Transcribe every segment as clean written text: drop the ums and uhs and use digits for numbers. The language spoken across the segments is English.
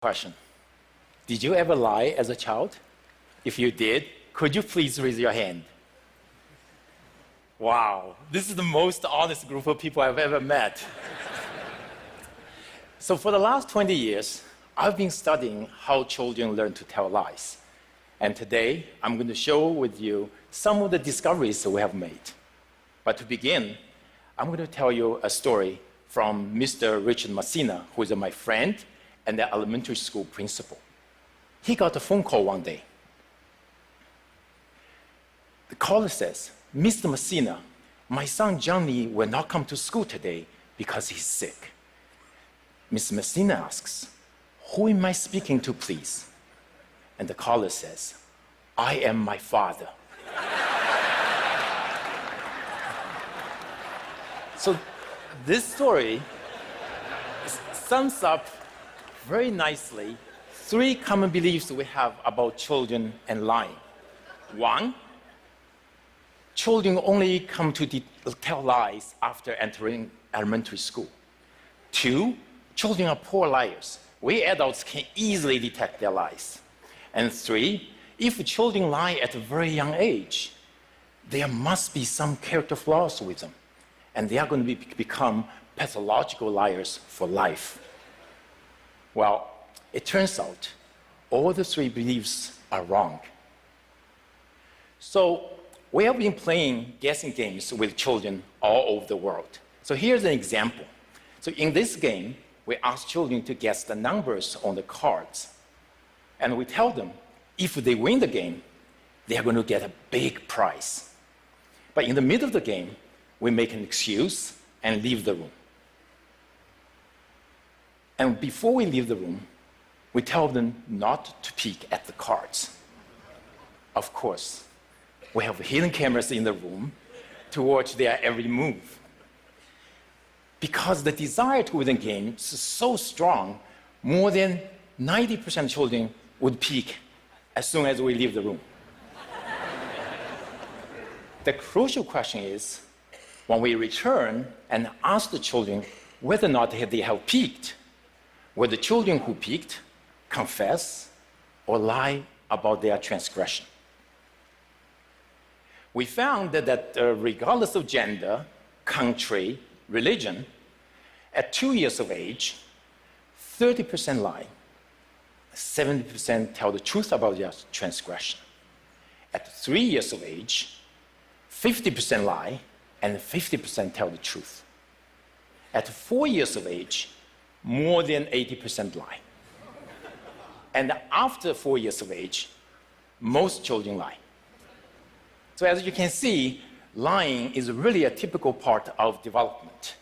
Question. Did you ever lie as a child? If you did, could you please raise your hand? Wow, this is the most honest group of people I've ever met. So for the last 20 years, I've been studying how children learn to tell lies. And today, I'm going to share with you some of the discoveries that we have made. But to begin, I'm going to tell you a story from Mr. Richard Messina, who is my friend and the elementary school principal. He got a phone call one day. The caller says, "Mr. Messina, my son Johnny will not come to school today because he's sick." Mr. Messina asks, "Who am I speaking to, please?" And the caller says, "I am my father." So this story sums up very nicely three common beliefs we have about children and lying. One, children only come to tell lies after entering elementary school. Two, children are poor liars. We adults can easily detect their lies. And three, if children lie at a very young age, there must be some character flaws with them, and they are going to become pathological liars for life. Well, it turns out all the three beliefs are wrong. So we have been playing guessing games with children all over the world. So here's an example. So in this game, we ask children to guess the numbers on the cards. And we tell them, if they win the game, they are going to get a big prize. But in the middle of the game, we make an excuse and leave the room. And before we leave the room, we tell them not to peek at the cards. Of course, we have hidden cameras in the room to watch their every move. Because the desire to win the game is so strong, more than 90% of children would peek as soon as we leave the room. The crucial question is, when we return and ask the children whether or not they have peeked, will the children who peeked confess or lie about their transgression? We found that regardless of gender, country, religion, at 2 years of age, 30% lie, 70% tell the truth about their transgression. At 3 years of age, 50% lie, and 50% tell the truth. At 4 years of age, more than 80% lie. And after 4 years of age, most children lie. So as you can see, lying is really a typical part of development.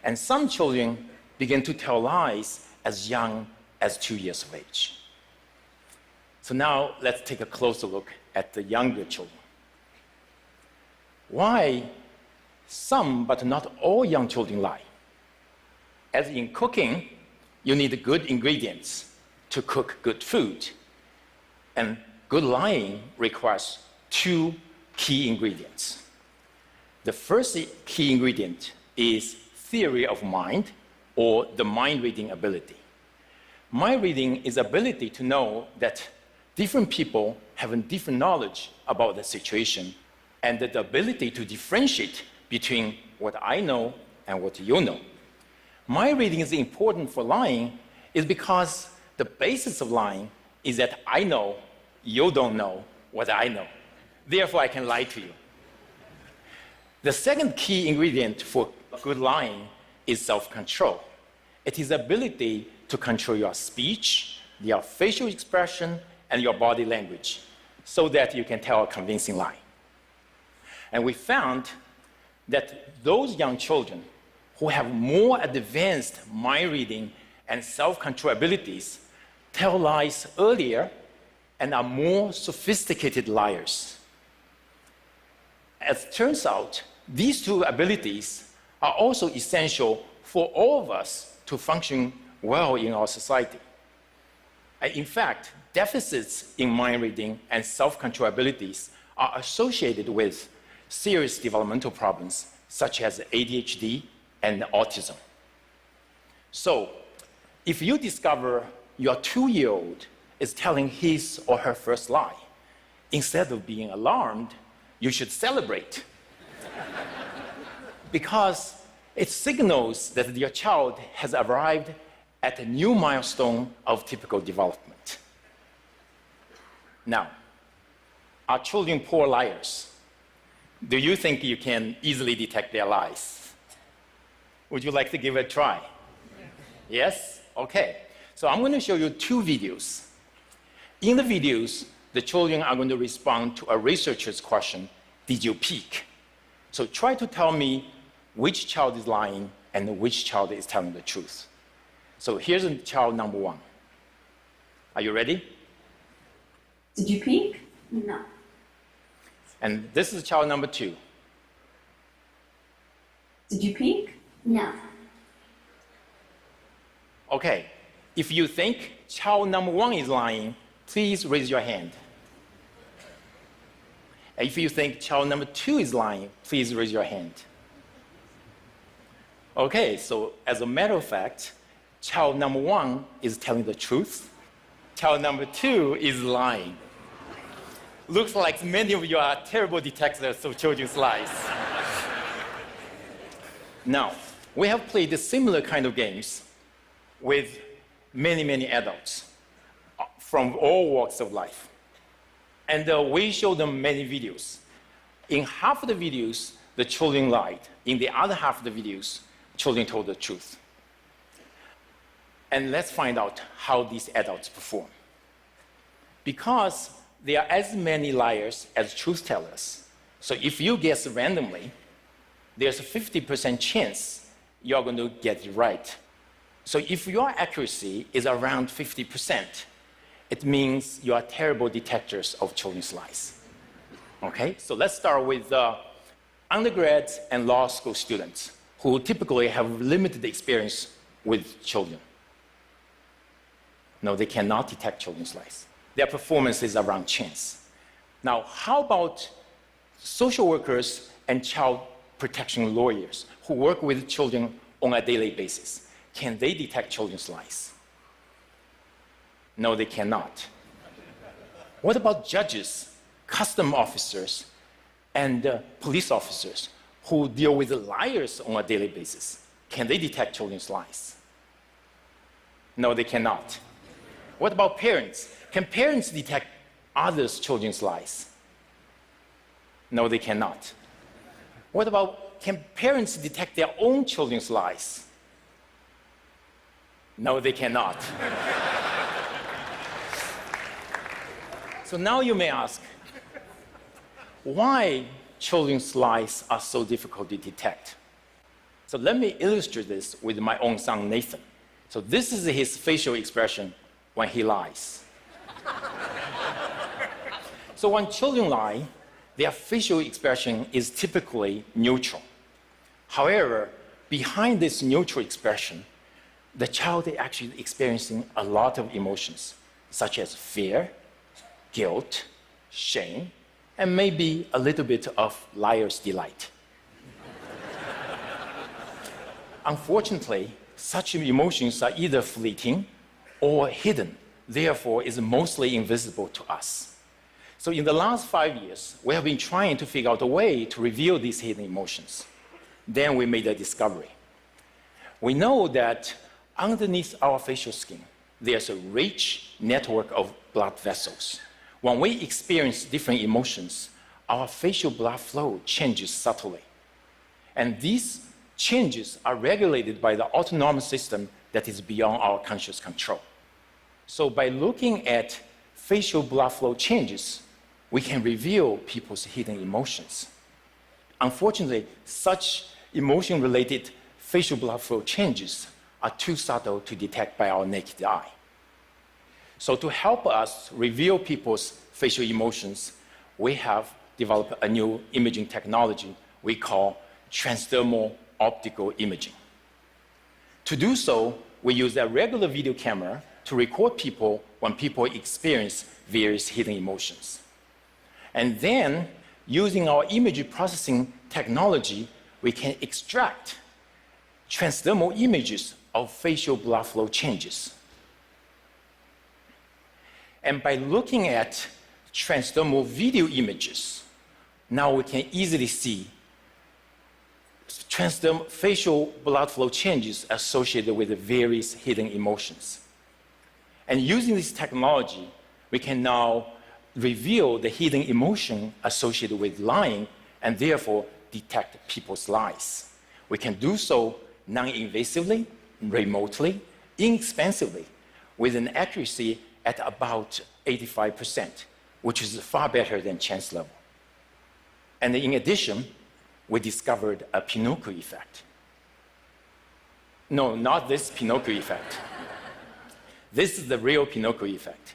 And some children begin to tell lies as young as 2 years of age. So now let's take a closer look at the younger children. Why some, but not all young children lie? As in cooking, you need good ingredients to cook good food. And good lying requires two key ingredients. The first key ingredient is theory of mind, or the mind-reading ability. Mind-reading is ability to know that different people have a different knowledge about the situation, and the ability to differentiate between what I know and what you know. Mind-reading is important for lying is because the basis of lying is that I know you don't know what I know. Therefore, I can lie to you. The second key ingredient for good lying is self-control. It is ability to control your speech, your facial expression, and your body language so that you can tell a convincing lie. And we found that those young children who have more advanced mind reading and self-control abilities tell lies earlier and are more sophisticated liars. As it turns out, these two abilities are also essential for all of us to function well in our society. In fact, deficits in mind reading and self-control abilities are associated with serious developmental problems such as ADHD and autism. So, if you discover your 2-year-old is telling his or her first lie, instead of being alarmed, you should celebrate. Because it signals that your child has arrived at a new milestone of typical development. Now, are children poor liars? Do you think you can easily detect their lies? Would you like to give it a try? Yes? Okay. So I'm going to show you 2 videos. In the videos, the children are going to respond to a researcher's question, did you peek? So try to tell me which child is lying and which child is telling the truth. So here's child number 1. Are you ready? Did you peek? No. And this is child number 2. Did you peek? No. Okay. If you think child number 1 is lying, please raise your hand. And if you think child number 2 is lying, please raise your hand. Okay, so as a matter of fact, child number 1 is telling the truth. Child number 2 is lying. Looks like many of you are terrible detectors of children's lies. Now, we have played similar kind of games with many adults from all walks of life. And we show them many videos. In half of the videos, the children lied. In the other half of the videos, children told the truth. And let's find out how these adults perform. Because there are as many liars as truth tellers. So if you guess randomly, there's a 50% chance you're going to get it right. So if your accuracy is around 50%, it means you are terrible detectors of children's lies. Okay, so let's start with undergrads and law school students who typically have limited experience with children. No, they cannot detect children's lies. Their performance is around chance. Now, how about social workers and child protection lawyers who work with children on a daily basis? Can they detect children's lies? No, they cannot. What about judges, custom officers, and police officers who deal with liars on a daily basis? Can they detect children's lies? No, they cannot. What about parents? Can parents detect others' children's lies? No, they cannot. What about, can parents detect their own children's lies? No, they cannot. So now you may ask, why children's lies are so difficult to detect? So let me illustrate this with my own son, Nathan. So this is his facial expression when he lies. So when children lie, their facial expression is typically neutral. However, behind this neutral expression, the child is actually experiencing a lot of emotions, such as fear, guilt, shame, and maybe a little bit of liar's delight. Unfortunately, such emotions are either fleeting or hidden, therefore is mostly invisible to us. So in the last 5 years, we have been trying to figure out a way to reveal these hidden emotions. Then we made a discovery. We know that underneath our facial skin, there's a rich network of blood vessels. When we experience different emotions, our facial blood flow changes subtly. And these changes are regulated by the autonomic system that is beyond our conscious control. So by looking at facial blood flow changes, we can reveal people's hidden emotions. Unfortunately, such emotion-related facial blood flow changes are too subtle to detect by our naked eye. So to help us reveal people's facial emotions, we have developed a new imaging technology we call transdermal optical imaging. To do so, we use a regular video camera to record people when people experience various hidden emotions. And then, using our image processing technology, we can extract transdermal images of facial blood flow changes. And by looking at transdermal video images, now we can easily see transdermal facial blood flow changes associated with the various hidden emotions. And using this technology, we can now reveal the hidden emotion associated with lying and therefore detect people's lies. We can do so non-invasively, remotely, inexpensively, with an accuracy at about 85%, which is far better than chance level. And in addition, we discovered a Pinocchio effect. No, not this Pinocchio effect. This is the real Pinocchio effect.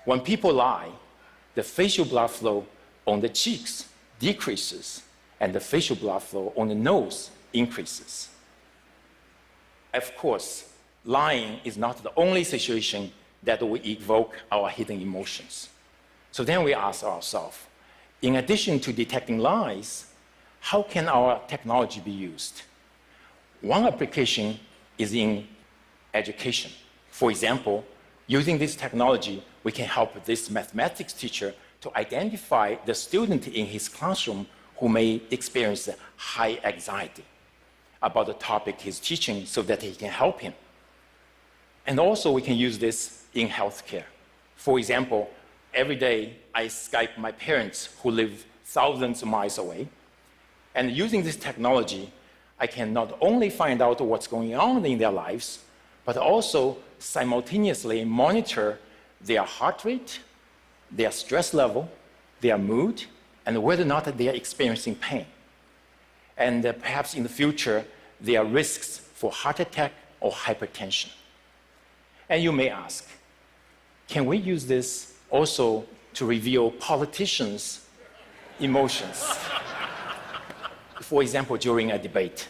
When people lie, the facial blood flow on the cheeks decreases, and the facial blood flow on the nose increases. Of course, lying is not the only situation that will evoke our hidden emotions. So then we ask ourselves, in addition to detecting lies, how can our technology be used? One application is in education. For example, using this technology, we can help this mathematics teacher to identify the student in his classroom who may experience high anxiety about the topic he's teaching so that he can help him. And also we can use this in healthcare. For example, every day I Skype my parents who live thousands of miles away. And using this technology, I can not only find out what's going on in their lives, but also simultaneously monitor their heart rate, their stress level, their mood, and whether or not they are experiencing pain. And perhaps in the future, there are risks for heart attack or hypertension. And you may ask, can we use this also to reveal politicians' emotions? For example, during a debate.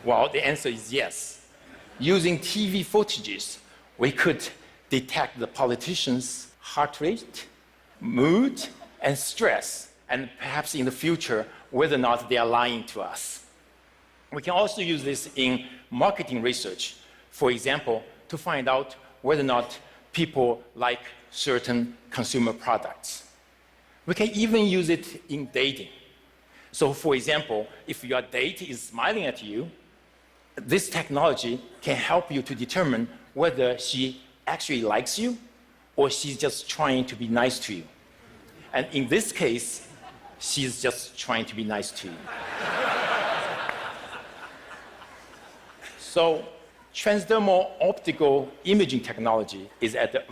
Well, the answer is yes. Using TV footages, we could detect the politicians' heart rate, mood, and stress, and perhaps in the future, whether or not they are lying to us. We can also use this in marketing research, for example, to find out whether or not people like certain consumer products. We can even use it in dating. So for example, if your date is smiling at you, this technology can help you to determine whether she actually likes you or she's just trying to be nice to you. And in this case, she's just trying to be nice to you. So transdermal optical imaging technology is at the